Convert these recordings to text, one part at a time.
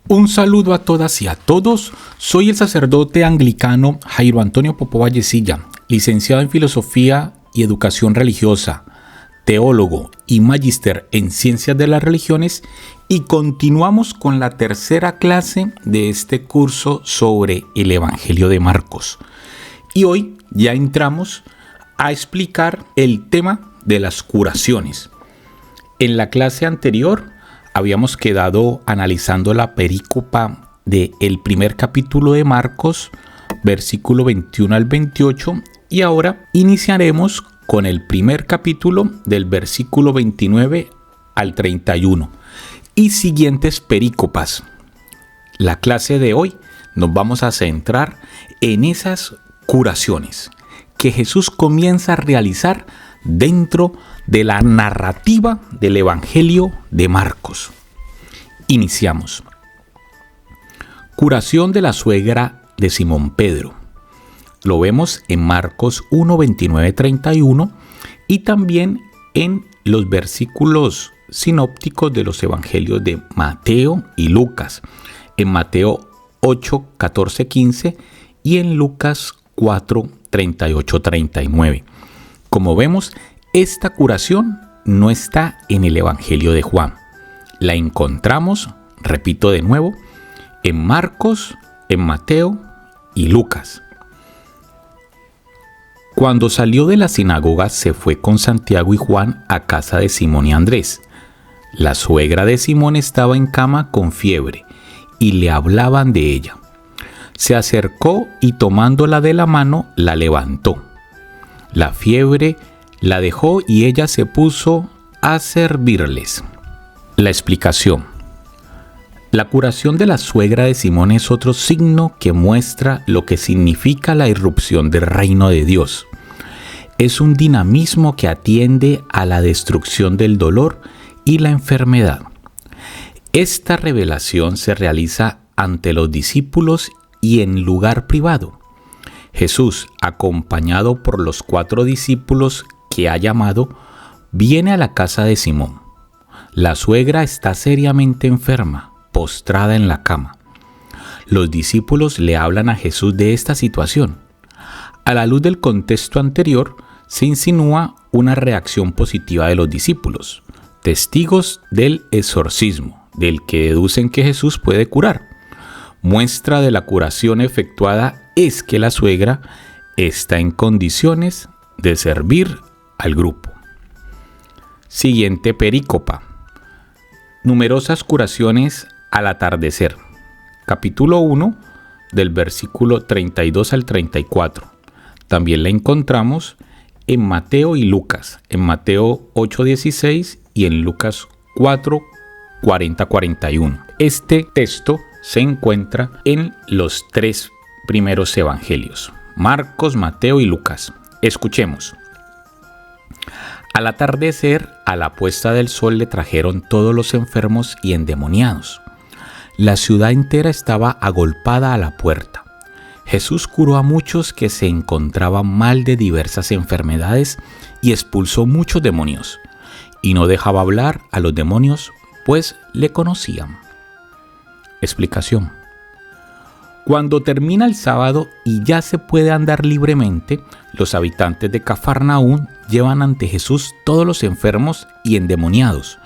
Un saludo a todas y a todos. Soy el sacerdote anglicano Jairo Antonio Popó Vallecilla, licenciado en Filosofía y Educación Religiosa, teólogo y magíster en Ciencias de las Religiones, y continuamos con la tercera clase de este curso sobre el Evangelio de Marcos. Y hoy ya entramos a explicar el tema de las curaciones. En la clase anterior habíamos quedado analizando la perícopa del primer capítulo de Marcos, versículo 21 al 28, y ahora iniciaremos con el primer capítulo del versículo 29 al 31 y siguientes perícopas. La clase de hoy nos vamos a centrar en esas curaciones que Jesús comienza a realizar dentro de la narrativa del Evangelio de Marcos. Iniciamos. Curación de la suegra de Simón Pedro. Lo vemos en Marcos 1, 29, 31 y también en los versículos sinópticos de los evangelios de Mateo y Lucas. En Mateo 8, 14, 15 y en Lucas 4, 38, 39. Como vemos, esta curación no está en el Evangelio de Juan. La encontramos, repito de nuevo, en Marcos, en Mateo y Lucas. Cuando salió de la sinagoga, se fue con Santiago y Juan a casa de Simón y Andrés. La suegra de Simón estaba en cama con fiebre y le hablaban de ella. Se acercó y tomándola de la mano, la levantó. La fiebre la dejó y ella se puso a servirles. La explicación. La curación de la suegra de Simón es otro signo que muestra lo que significa la irrupción del reino de Dios. Es un dinamismo que atiende a la destrucción del dolor y la enfermedad. Esta revelación se realiza ante los discípulos y en lugar privado. Jesús, acompañado por los 4 discípulos que ha llamado, viene a la casa de Simón. La suegra está seriamente enferma, postrada en la cama. Los discípulos le hablan a Jesús de esta situación. A la luz del contexto anterior, se insinúa una reacción positiva de los discípulos, testigos del exorcismo, del que deducen que Jesús puede curar. Muestra de la curación efectuada es que la suegra está en condiciones de servir al grupo. Siguiente perícopa. Numerosas curaciones al atardecer. Capítulo 1, del versículo 32 al 34. También la encontramos en Mateo y Lucas, en Mateo 8:16 y en Lucas 4:40-41. Este texto se encuentra en los 3 primeros evangelios, Marcos, Mateo y Lucas. Escuchemos. Al atardecer, a la puesta del sol, le trajeron todos los enfermos y endemoniados. La ciudad entera estaba agolpada a la puerta. Jesús curó a muchos que se encontraban mal de diversas enfermedades y expulsó muchos demonios. Y no dejaba hablar a los demonios, pues le conocían. Explicación. Cuando termina el sábado y ya se puede andar libremente, los habitantes de Cafarnaúm llevan ante Jesús todos los enfermos y endemoniados,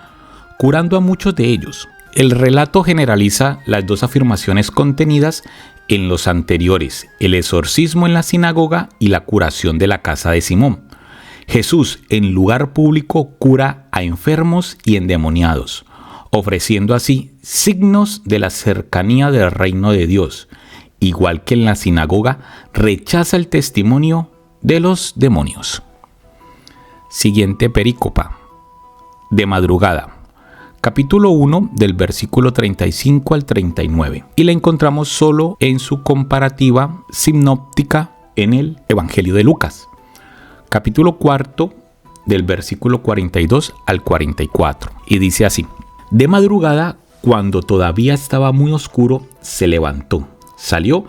curando a muchos de ellos. El relato generaliza las 2 afirmaciones contenidas en los anteriores, el exorcismo en la sinagoga y la curación de la casa de Simón. Jesús en lugar público cura a enfermos y endemoniados, ofreciendo así signos de la cercanía del reino de Dios. Igual que en la sinagoga, rechaza el testimonio de los demonios. Siguiente perícopa. De madrugada. Capítulo 1 del versículo 35 al 39. Y la encontramos solo en su comparativa sinóptica en el Evangelio de Lucas. Capítulo 4 del versículo 42 al 44. Y dice así. De madrugada, cuando todavía estaba muy oscuro, se levantó. Salió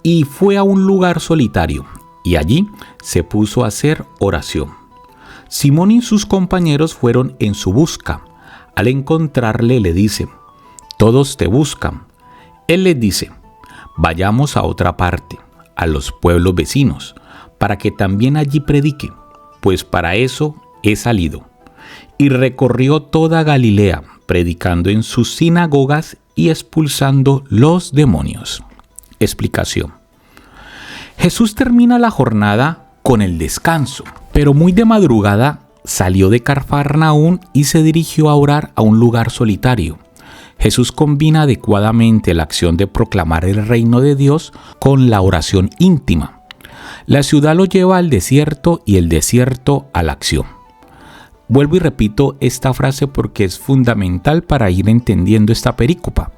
y fue a un lugar solitario, y allí se puso a hacer oración. Simón y sus compañeros fueron en su busca. Al encontrarle le dice: todos te buscan. Él les dice: vayamos a otra parte, a los pueblos vecinos, para que también allí predique, pues para eso he salido. Y recorrió toda Galilea, predicando en sus sinagogas y expulsando los demonios. Explicación. Jesús termina la jornada con el descanso, pero muy de madrugada salió de Cafarnaún y se dirigió a orar a un lugar solitario. Jesús combina adecuadamente la acción de proclamar el reino de Dios con la oración íntima. La ciudad lo lleva al desierto y el desierto a la acción. Vuelvo y repito esta frase porque es fundamental para ir entendiendo esta perícopa.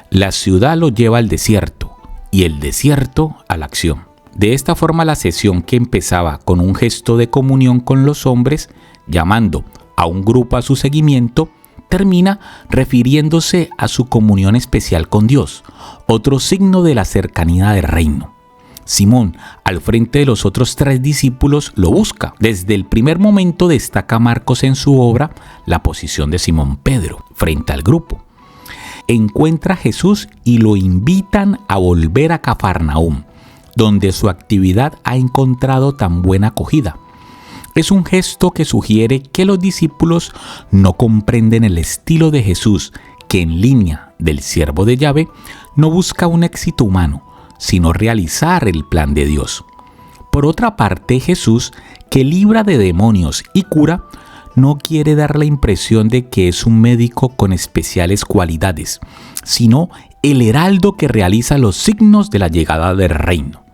La ciudad lo lleva al desierto y el desierto a la acción. De esta forma, la sesión, que empezaba con un gesto de comunión con los hombres, llamando a un grupo a su seguimiento, termina refiriéndose a su comunión especial con Dios, otro signo de la cercanía del reino. Simón, al frente de los otros 3 discípulos, lo busca. Desde el primer momento destaca Marcos en su obra la posición de Simón Pedro frente al grupo. Encuentra a Jesús y lo invitan a volver a Cafarnaúm, donde su actividad ha encontrado tan buena acogida. Es un gesto que sugiere que los discípulos no comprenden el estilo de Jesús, que en línea del siervo de Yahvé no busca un éxito humano, sino realizar el plan de Dios. Por otra parte, Jesús, que libra de demonios y cura, no quiere dar la impresión de que es un médico con especiales cualidades, sino el heraldo que realiza los signos de la llegada del reino.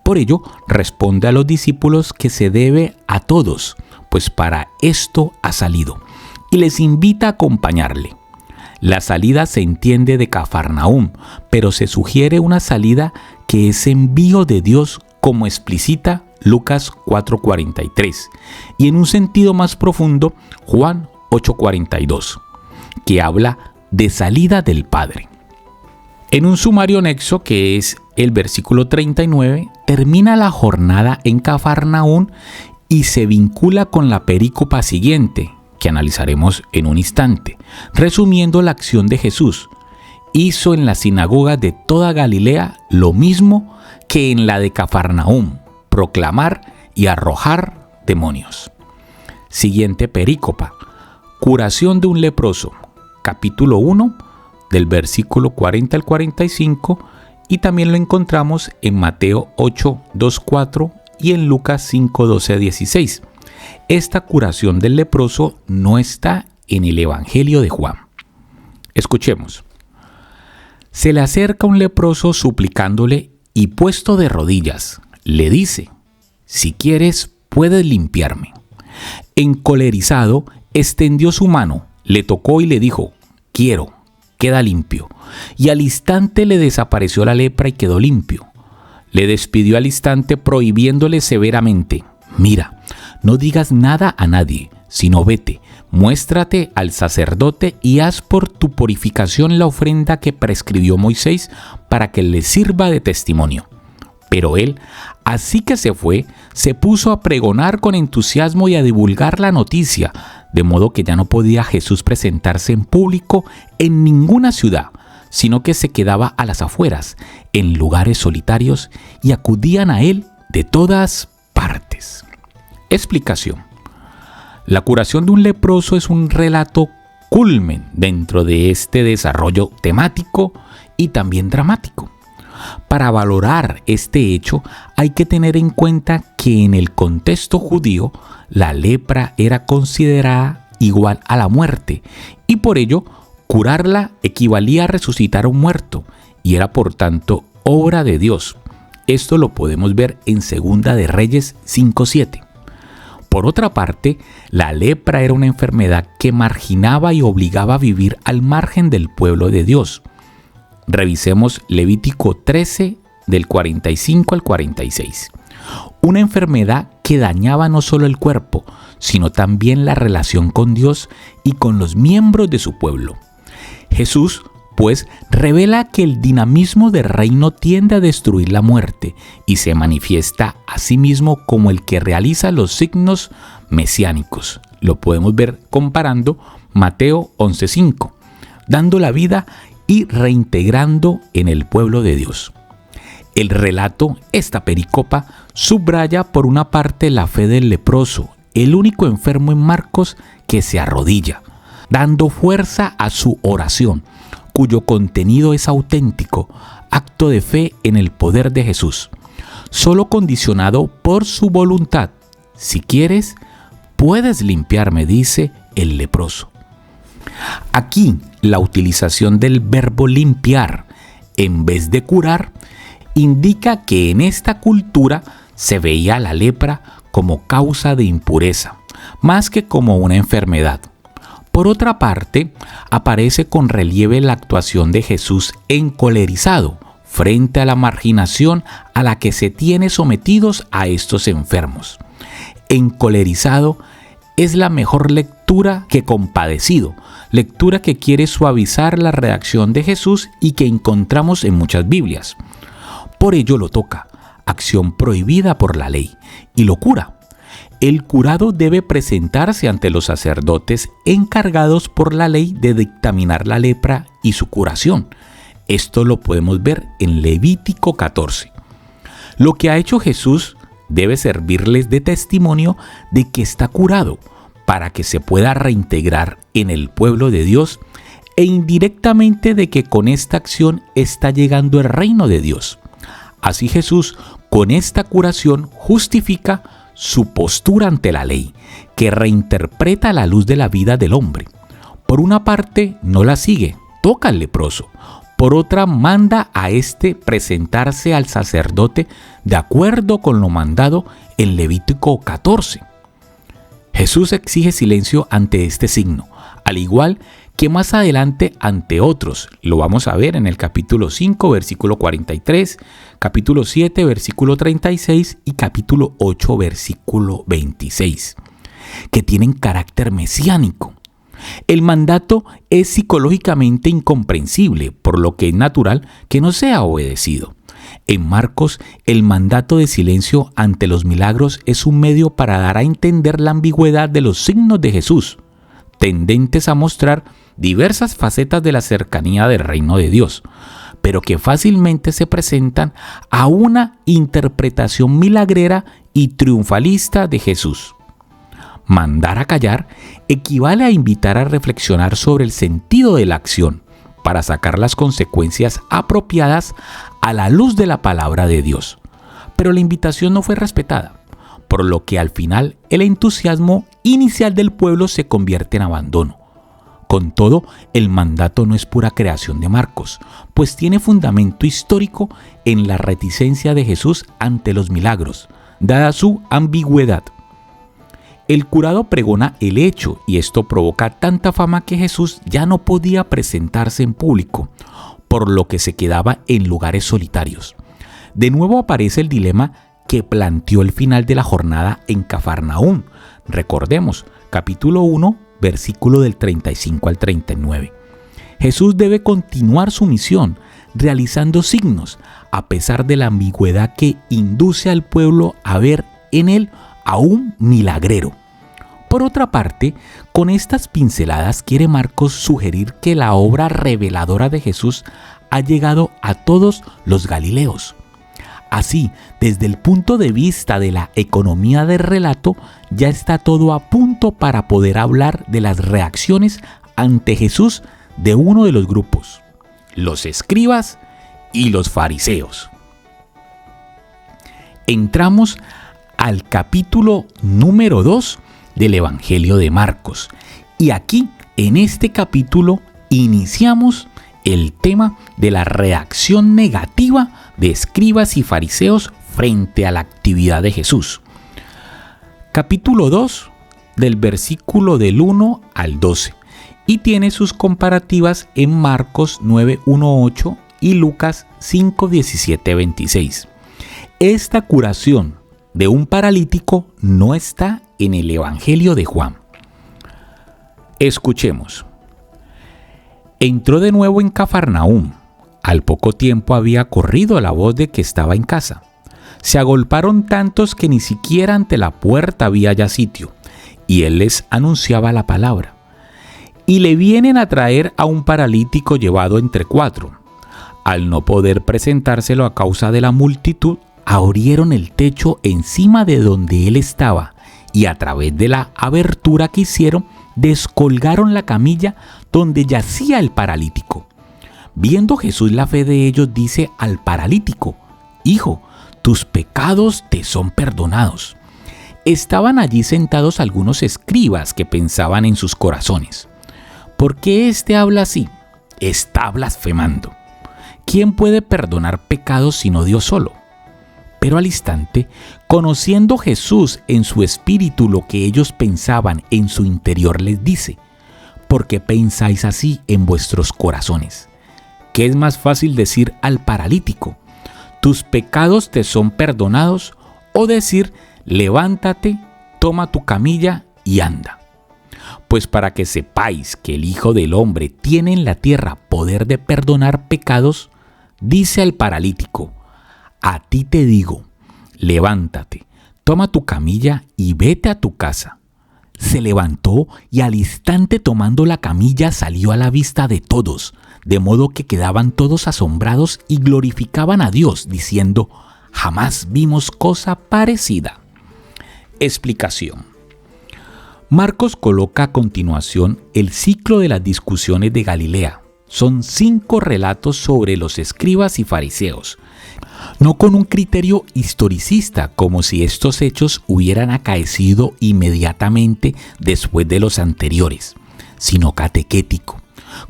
Por ello, responde a los discípulos que se debe a todos, pues para esto ha salido, y les invita a acompañarle. La salida se entiende de Cafarnaúm, pero se sugiere una salida que es envío de Dios, como explicita Lucas 4:43, y en un sentido más profundo, Juan 8:42, que habla de salida del Padre. En un sumario anexo, que es el versículo 39, termina la jornada en Cafarnaún y se vincula con la perícopa siguiente, que analizaremos en un instante, resumiendo la acción de Jesús. Hizo en las sinagogas de toda Galilea lo mismo que en la de Cafarnaún: proclamar y arrojar demonios. Siguiente perícopa: curación de un leproso, capítulo 1, del versículo 40 al 45, y también lo encontramos en Mateo 8, 2, 4 y en Lucas 5, 12 a 16. Esta curación del leproso no está en el Evangelio de Juan. Escuchemos. Se le acerca un leproso suplicándole y, puesto de rodillas, le dice: si quieres, puedes limpiarme. Encolerizado, extendió su mano, le tocó y le dijo: quiero, queda limpio. Y al instante le desapareció la lepra y quedó limpio. Le despidió al instante, prohibiéndole severamente: mira, no digas nada a nadie, sino vete, muéstrate al sacerdote y haz por tu purificación la ofrenda que prescribió Moisés para que le sirva de testimonio. Pero él, así que se fue, se puso a pregonar con entusiasmo y a divulgar la noticia, de modo que ya no podía Jesús presentarse en público en ninguna ciudad, sino que se quedaba a las afueras, en lugares solitarios, y acudían a él de todas partes. Explicación. La curación de un leproso es un relato culmen dentro de este desarrollo temático y también dramático. Para valorar este hecho hay que tener en cuenta que en el contexto judío la lepra era considerada igual a la muerte y por ello curarla equivalía a resucitar a un muerto y era por tanto obra de Dios. Esto lo podemos ver en Segunda de Reyes 5:7. Por otra parte, la lepra era una enfermedad que marginaba y obligaba a vivir al margen del pueblo de Dios. Revisemos Levítico 13 del 45 al 46. Una enfermedad que dañaba no solo el cuerpo, sino también la relación con Dios y con los miembros de su pueblo. Jesús, pues, revela que el dinamismo del reino tiende a destruir la muerte y se manifiesta a sí mismo como el que realiza los signos mesiánicos. Lo podemos ver comparando Mateo 11:5, dando la vida y reintegrando en el pueblo de Dios. El relato, esta pericopa, subraya por una parte la fe del leproso, el único enfermo en Marcos que se arrodilla, dando fuerza a su oración, cuyo contenido es auténtico, acto de fe en el poder de Jesús, solo condicionado por su voluntad. Si quieres, puedes limpiarme, dice el leproso. Aquí, la utilización del verbo limpiar en vez de curar indica que en esta cultura se veía la lepra como causa de impureza, más que como una enfermedad. Por otra parte, aparece con relieve la actuación de Jesús encolerizado frente a la marginación a la que se tiene sometidos a estos enfermos. Encolerizado es la mejor lectura que compadecido, lectura que quiere suavizar la reacción de Jesús y que encontramos en muchas Biblias. Por ello lo toca, acción prohibida por la ley, y lo cura. El curado debe presentarse ante los sacerdotes encargados por la ley de dictaminar la lepra y su curación. Esto lo podemos ver en Levítico 14. Lo que ha hecho Jesús debe servirles de testimonio de que está curado, para que se pueda reintegrar en el pueblo de Dios e indirectamente de que con esta acción está llegando el reino de Dios. Así Jesús, con esta curación, justifica su postura ante la ley, que reinterpreta la luz de la vida del hombre. Por una parte, no la sigue, toca al leproso. Por otra, manda a éste presentarse al sacerdote de acuerdo con lo mandado en Levítico 14. Jesús exige silencio ante este signo, al igual que más adelante ante otros. Lo vamos a ver en el capítulo 5, versículo 43, capítulo 7, versículo 36 y capítulo 8, versículo 26, que tienen carácter mesiánico. El mandato es psicológicamente incomprensible, por lo que es natural que no sea obedecido. En Marcos, el mandato de silencio ante los milagros es un medio para dar a entender la ambigüedad de los signos de Jesús, tendentes a mostrar diversas facetas de la cercanía del reino de Dios, pero que fácilmente se presentan a una interpretación milagrera y triunfalista de Jesús. Mandar a callar equivale a invitar a reflexionar sobre el sentido de la acción para sacar las consecuencias apropiadas a la luz de la palabra de Dios. Pero la invitación no fue respetada, por lo que al final el entusiasmo inicial del pueblo se convierte en abandono. Con todo, el mandato no es pura creación de Marcos, pues tiene fundamento histórico en la reticencia de Jesús ante los milagros, dada su ambigüedad. El curado pregona el hecho y esto provoca tanta fama que Jesús ya no podía presentarse en público, por lo que se quedaba en lugares solitarios. De nuevo aparece el dilema que planteó el final de la jornada en Cafarnaúm. Recordemos, capítulo 1, versículo del 35 al 39. Jesús debe continuar su misión, realizando signos, a pesar de la ambigüedad que induce al pueblo a ver en él a un milagrero. Por otra parte, con estas pinceladas quiere Marcos sugerir que la obra reveladora de Jesús ha llegado a todos los galileos. Así, desde el punto de vista de la economía del relato, ya está todo a punto para poder hablar de las reacciones ante Jesús de uno de los grupos, los escribas y los fariseos. Entramos al capítulo número 2 del Evangelio de Marcos. Y aquí, en este capítulo, iniciamos el tema de la reacción negativa de escribas y fariseos frente a la actividad de Jesús. Capítulo 2, del versículo del 1 al 12, y tiene sus comparativas en Marcos 9:1-8 y Lucas 5:17-26. Esta curación de un paralítico no está en el Evangelio de Juan. Escuchemos. Entró de nuevo en Cafarnaúm. Al poco tiempo había corrido la voz de que estaba en casa. Se agolparon tantos que ni siquiera ante la puerta había ya sitio, y él les anunciaba la palabra. y le vienen a traer a un paralítico llevado entre 4. Al no poder presentárselo a causa de la multitud, abrieron el techo encima de donde él estaba y a través de la abertura que hicieron, descolgaron la camilla donde yacía el paralítico. Viendo Jesús la fe de ellos, dice al paralítico: Hijo, tus pecados te son perdonados. Estaban allí sentados algunos escribas que pensaban en sus corazones: ¿por qué éste habla así? Está blasfemando. ¿Quién puede perdonar pecados sino Dios solo? Pero al instante, conociendo Jesús en su espíritu lo que ellos pensaban en su interior, les dice: ¿por qué pensáis así en vuestros corazones? ¿Qué es más fácil decir al paralítico: tus pecados te son perdonados, o decir: levántate, toma tu camilla y anda? Pues para que sepáis que el Hijo del Hombre tiene en la tierra poder de perdonar pecados, dice al paralítico: a ti te digo, levántate, toma tu camilla y vete a tu casa. Se levantó y al instante, tomando la camilla, salió a la vista de todos, de modo que quedaban todos asombrados y glorificaban a Dios, diciendo: jamás vimos cosa parecida. Explicación. Marcos coloca a continuación el ciclo de las discusiones de Galilea. Son 5 relatos sobre los escribas y fariseos, no con un criterio historicista, como si estos hechos hubieran acaecido inmediatamente después de los anteriores, sino catequético,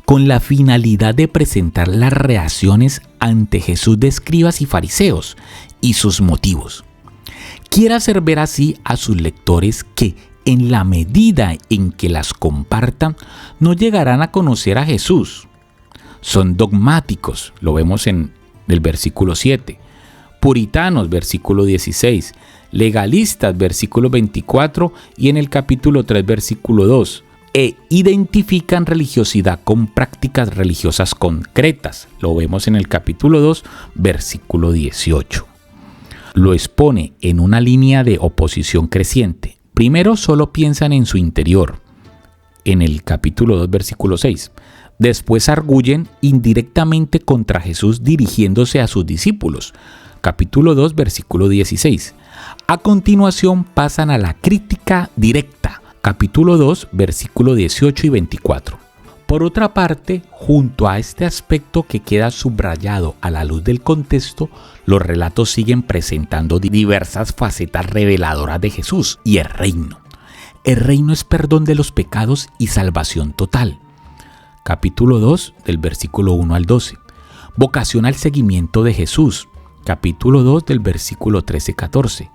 con la finalidad de presentar las reacciones ante Jesús de escribas y fariseos y sus motivos. Quiere hacer ver así a sus lectores que, en la medida en que las compartan, no llegarán a conocer a Jesús. Son dogmáticos, lo vemos en el versículo 7. Puritanos, versículo 16. Legalistas, versículo 24. Y en el capítulo 3, versículo 2. E identifican religiosidad con prácticas religiosas concretas. Lo vemos en el capítulo 2, versículo 18. Lo expone en una línea de oposición creciente. Primero solo piensan en su interior, en el capítulo 2, versículo 6. Después arguyen indirectamente contra Jesús dirigiéndose a sus discípulos. Capítulo 2, versículo 16. A continuación pasan a la crítica directa. Capítulo 2, versículo 18 y 24. Por otra parte, junto a este aspecto que queda subrayado a la luz del contexto, los relatos siguen presentando diversas facetas reveladoras de Jesús y el reino. El reino es perdón de los pecados y salvación total. Capítulo 2, del versículo 1 al 12. Vocación al seguimiento de Jesús. Capítulo 2, del versículo 13-14.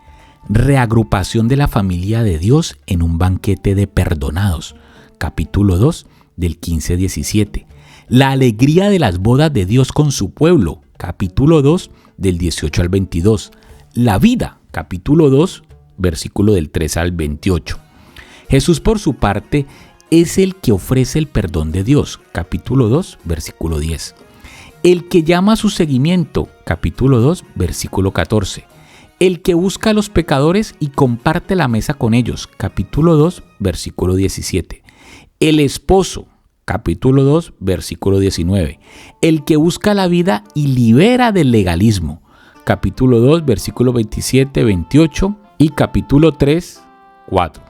Reagrupación de la familia de Dios en un banquete de perdonados. Capítulo 2, del 15-17. La alegría de las bodas de Dios con su pueblo. Capítulo 2, del 18 al 22. La vida. Capítulo 2, versículo del 3 al 28. Jesús, por su parte, es el que ofrece el perdón de Dios. Capítulo 2, versículo 10. El que llama a su seguimiento. Capítulo 2, versículo 14. El que busca a los pecadores y comparte la mesa con ellos. Capítulo 2, versículo 17. El esposo. Capítulo 2, versículo 19. El que busca la vida y libera del legalismo. Capítulo 2, versículo 27, 28 y capítulo 3, 4.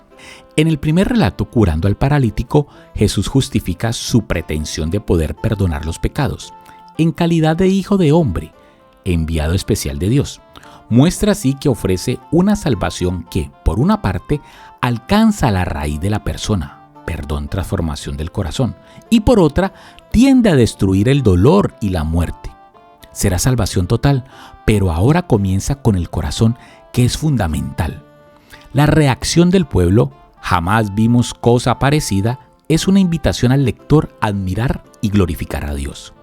En el primer relato, curando al paralítico, Jesús justifica su pretensión de poder perdonar los pecados, en calidad de Hijo de Hombre, enviado especial de Dios. Muestra así que ofrece una salvación que, por una parte, alcanza la raíz de la persona, perdón, transformación del corazón, y por otra, tiende a destruir el dolor y la muerte. Será salvación total, pero ahora comienza con el corazón, que es fundamental. La reacción del pueblo, jamás vimos cosa parecida, es una invitación al lector a admirar y glorificar a Dios.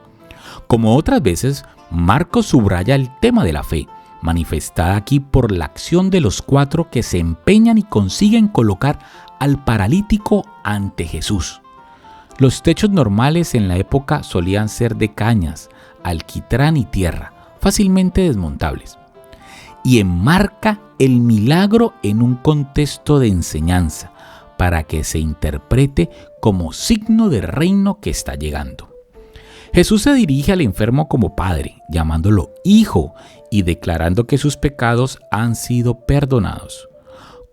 Como otras veces, Marcos subraya el tema de la fe, manifestada aquí por la acción de los 4 que se empeñan y consiguen colocar al paralítico ante Jesús. Los techos normales en la época solían ser de cañas, alquitrán y tierra, fácilmente desmontables. Y enmarca el milagro en un contexto de enseñanza, para que se interprete como signo del reino que está llegando. Jesús se dirige al enfermo como padre, llamándolo hijo y declarando que sus pecados han sido perdonados.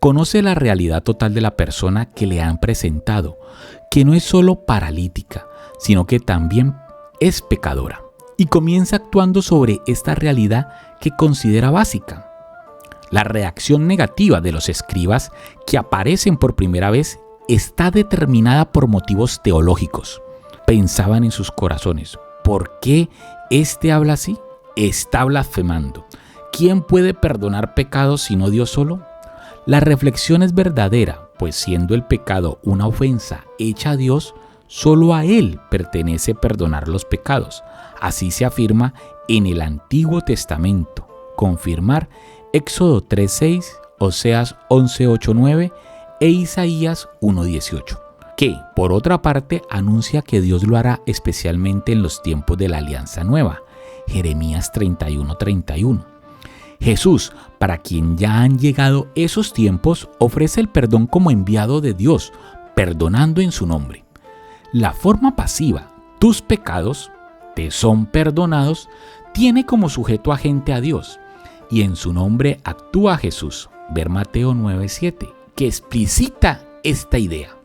Conoce la realidad total de la persona que le han presentado, que no es solo paralítica, sino que también es pecadora, y comienza actuando sobre esta realidad que considera básica. La reacción negativa de los escribas que aparecen por primera vez está determinada por motivos teológicos. Pensaban en sus corazones: ¿por qué éste habla así? Está blasfemando. ¿Quién puede perdonar pecados sino Dios solo? La reflexión es verdadera, pues siendo el pecado una ofensa hecha a Dios, solo a Él pertenece perdonar los pecados. Así se afirma en el Antiguo Testamento. Confirmar Éxodo 3:6, Oseas 11:8-9 e Isaías 1:18. Que, por otra parte, anuncia que Dios lo hará especialmente en los tiempos de la Alianza Nueva, Jeremías 31:31. Jesús, para quien ya han llegado esos tiempos, ofrece el perdón como enviado de Dios, perdonando en su nombre. La forma pasiva, tus pecados te son perdonados, tiene como sujeto agente a Dios, y en su nombre actúa Jesús, ver Mateo 9:7, que explicita esta idea.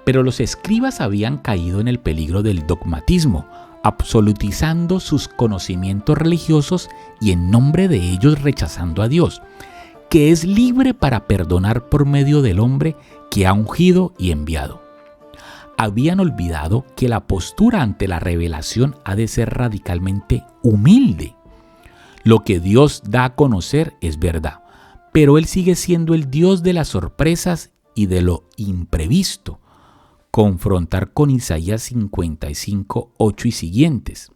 Pero los escribas habían caído en el peligro del dogmatismo, absolutizando sus conocimientos religiosos y en nombre de ellos rechazando a Dios, que es libre para perdonar por medio del hombre que ha ungido y enviado. Habían olvidado que la postura ante la revelación ha de ser radicalmente humilde. Lo que Dios da a conocer es verdad, pero Él sigue siendo el Dios de las sorpresas y de lo imprevisto. Confrontar con Isaías 55:8 y siguientes.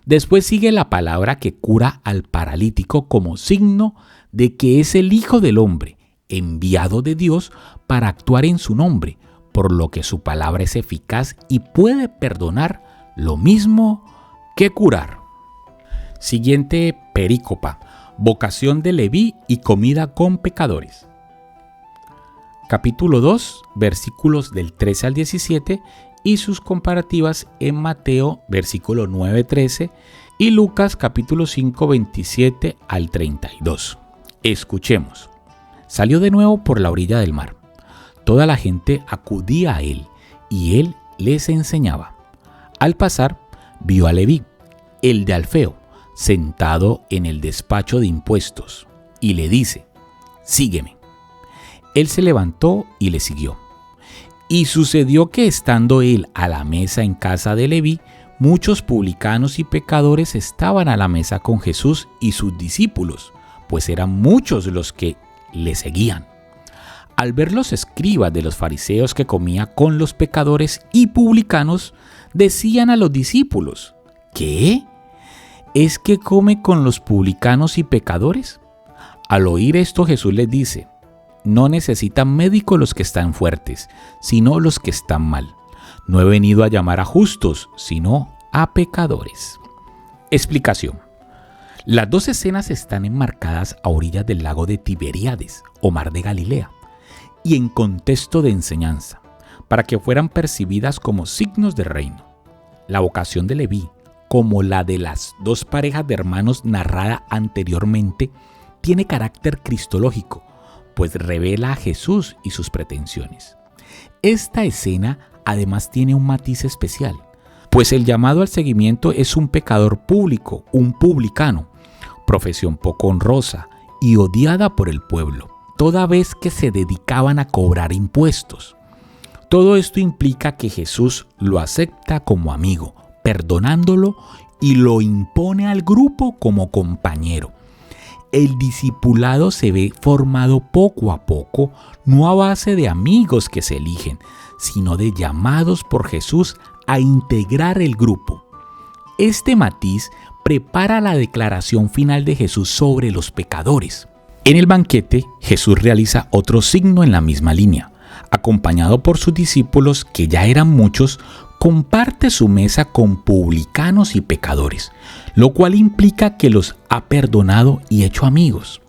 Después sigue la palabra que cura al paralítico como signo de que es el Hijo del Hombre, enviado de Dios para actuar en su nombre, por lo que su palabra es eficaz y puede perdonar lo mismo que curar. Siguiente perícopa: vocación de Leví y comida con pecadores. Capítulo 2, versículos del 13 al 17 y sus comparativas en Mateo, versículo 9-13 y Lucas, capítulo 5, 27 al 32. Escuchemos. Salió de nuevo por la orilla del mar. Toda la gente acudía a él y él les enseñaba. Al pasar, vio a Leví, el de Alfeo, sentado en el despacho de impuestos, y le dice: sígueme. Él se levantó y le siguió. Y sucedió que estando él a la mesa en casa de Leví, muchos publicanos y pecadores estaban a la mesa con Jesús y sus discípulos, pues eran muchos los que le seguían. Al ver los escribas de los fariseos que comía con los pecadores y publicanos, decían a los discípulos: ¿qué? ¿Es que come con los publicanos y pecadores? Al oír esto, Jesús les dice: no necesitan médico los que están fuertes, sino los que están mal. No he venido a llamar a justos, sino a pecadores. Explicación. Las dos escenas están enmarcadas a orillas del lago de Tiberíades, o mar de Galilea, y en contexto de enseñanza, para que fueran percibidas como signos del reino. La vocación de Leví, como la de las dos parejas de hermanos narrada anteriormente, tiene carácter cristológico, pues revela a Jesús y sus pretensiones. Esta escena además tiene un matiz especial, pues el llamado al seguimiento es un pecador público, un publicano, profesión poco honrosa y odiada por el pueblo, toda vez que se dedicaban a cobrar impuestos. Todo esto implica que Jesús lo acepta como amigo, perdonándolo, y lo impone al grupo como compañero. El discipulado se ve formado poco a poco, no a base de amigos que se eligen, sino de llamados por Jesús a integrar el grupo. Este matiz prepara la declaración final de Jesús sobre los pecadores. En el banquete, Jesús realiza otro signo en la misma línea. Acompañado por sus discípulos, que ya eran muchos, comparte su mesa con publicanos y pecadores, lo cual implica que los ha perdonado y hecho amigos.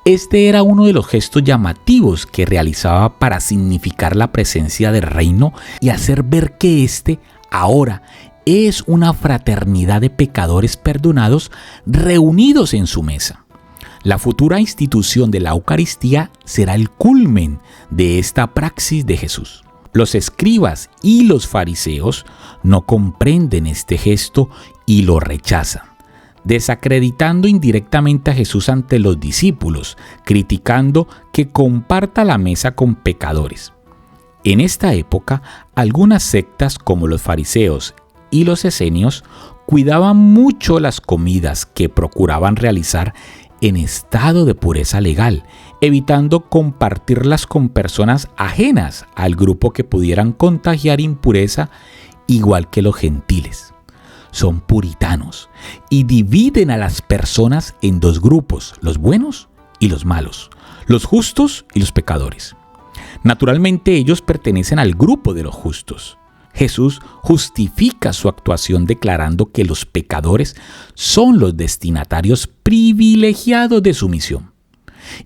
Este era uno de los gestos llamativos que realizaba para significar la presencia del reino y hacer ver que éste ahora es una fraternidad de pecadores perdonados reunidos en su mesa. La futura institución de la Eucaristía será el culmen de esta praxis de Jesús. Los escribas y los fariseos no comprenden este gesto y lo rechazan, desacreditando indirectamente a Jesús ante los discípulos, criticando que comparta la mesa con pecadores. En esta época, algunas sectas como los fariseos y los esenios cuidaban mucho las comidas que procuraban realizar en estado de pureza legal, evitando compartirlas con personas ajenas al grupo que pudieran contagiar impureza, igual que los gentiles. Son puritanos y dividen a las personas en dos grupos, los buenos y los malos, los justos y los pecadores. Naturalmente ellos pertenecen al grupo de los justos. Jesús justifica su actuación declarando que los pecadores son los destinatarios privilegiados de su misión.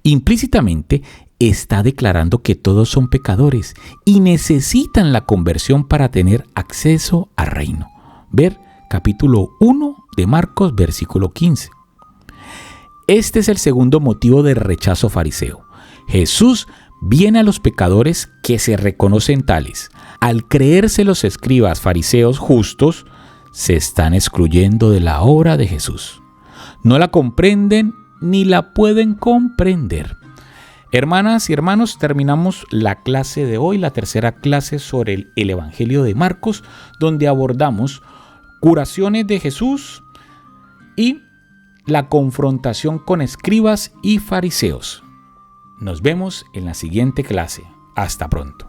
Implícitamente está declarando que todos son pecadores y necesitan la conversión para tener acceso al reino. Ver capítulo 1 de Marcos, versículo 15. Este es el segundo motivo de rechazo fariseo. Jesús viene a los pecadores que se reconocen tales. Al creerse los escribas fariseos justos, se están excluyendo de la obra de Jesús. No la comprenden ni la pueden comprender. Hermanas y hermanos, terminamos la clase de hoy, la tercera clase sobre el Evangelio de Marcos, donde abordamos curaciones de Jesús y la confrontación con escribas y fariseos. Nos vemos en la siguiente clase. Hasta pronto.